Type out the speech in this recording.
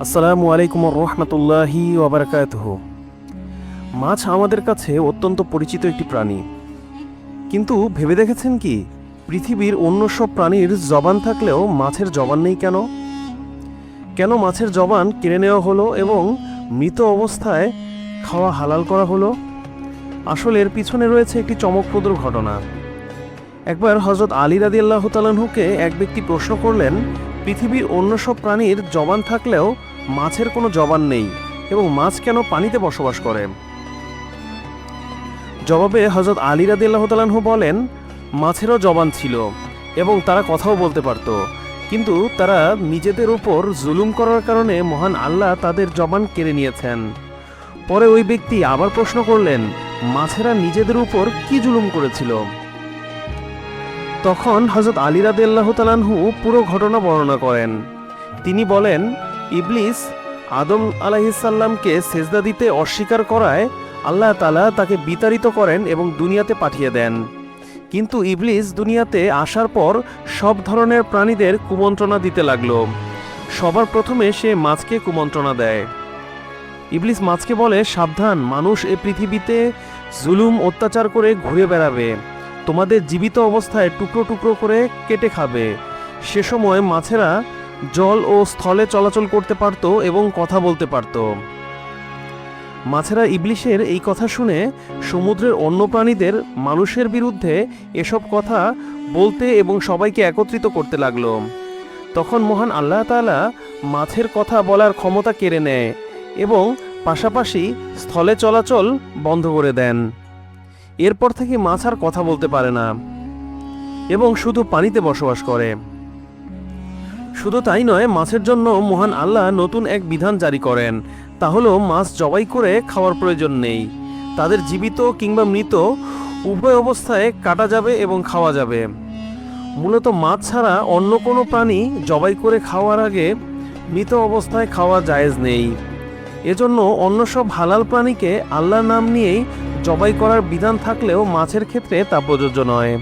আসসালামু আলাইকুম রহমতুল্লাহি ওয়াবারাকাতুহু। মাছ আমাদের কাছে অত্যন্ত পরিচিত একটি প্রাণী, কিন্তু ভেবে দেখেছেন কি পৃথিবীর অন্য সব প্রাণীর জবান থাকলেও মাছের জবান নেই কেন? কেন মাছের জবান কেড়ে নেওয়া হলো এবং মৃত অবস্থায় খাওয়া হালাল করা হলো? আসলে এর পিছনে রয়েছে একটি চমকপ্রদ ঘটনা। একবার হযরত আলী রাদিয়াল্লাহু তাআলা আনহুকে এক ব্যক্তি প্রশ্ন করলেন, পৃথিবীর অন্য সব প্রাণীর জবান থাকলেও মাছের কোনো জবান নেই এবং মাছ কেন পানিতে বসবাস করে? জবাবে হযরত আলী রাদিয়াল্লাহু তাআলা আনহু বলেন, মাছেরও জবান ছিল এবং তারা কথাও বলতে পারত, কিন্তু তারা নিজেদের উপর জুলুম করার কারণে মহান আল্লাহ তাদের জবান কেড়ে নিয়েছেন। পরে ওই ব্যক্তি আবার প্রশ্ন করলেন, মাছেরা নিজেদের উপর কি জুলুম করেছিল? তখন হযরত আলী রাদিয়াল্লাহু তাআলা আনহু পুরো ঘটনা বর্ণনা করেন। তিনি বলেন, ইবলিস আদম আলাইহিস সালামকে সেজদা দিতে অস্বীকার করায় আল্লাহ তাআলা তাকে বিতাড়িত করেন এবং দুনিয়াতে পাঠিয়ে দেন। কিন্তু ইবলিস দুনিয়াতে আসার পর সব ধরনের প্রাণীদের কুমন্ত্রণা দিতে লাগলো। সবার প্রথমে সে মাছকে কুমন্ত্রণা দেয়। ইবলিস মাছকে বলে, সাবধান, মানুষ এ পৃথিবীতে জুলুম অত্যাচার করে ঘুরে বেড়াবে, তোমাদের জীবিত অবস্থায় টুকরো টুকরো করে কেটে খাবে। সে সময় মাছেরা জল ও স্থলে চলাচল করতে পারত এবং কথা বলতে পারত। মাছেরা ইবলিসের এই কথা শুনে সমুদ্রের অন্য প্রাণীদের মানুষের বিরুদ্ধে এসব কথা বলতে এবং সবাইকে একত্রিত করতে লাগলো। তখন মহান আল্লাহ তাআলা মাছের কথা বলার ক্ষমতা কেড়ে নেয় এবং পাশাপাশি স্থলে চলাচল বন্ধ করে দেন। এরপর থেকে মাছ আর কথা বলতে পারে না এবং শুধু পানিতে বসবাস করে। শুধু তাই নয়, মাছের জন্য মহান আল্লাহ নতুন এক বিধান জারি করেন, তা হলো মাছ জবাই করে খাওয়ার প্রয়োজন নেই। তাদের জীবিত কিংবা মৃত উভয় অবস্থায় কাটা যাবে এবং খাওয়া যাবে। মূলত মাছ ছাড়া অন্য কোনো প্রাণী জবাই করে খাওয়ার আগে মৃত অবস্থায় খাওয়া জায়েজ নেই। এজন্য অন্য সব হালাল প্রাণীকে আল্লাহর নাম নিয়েই জবাই করার বিধান থাকলেও মাছের ক্ষেত্রে তা প্রযোজ্য নয়।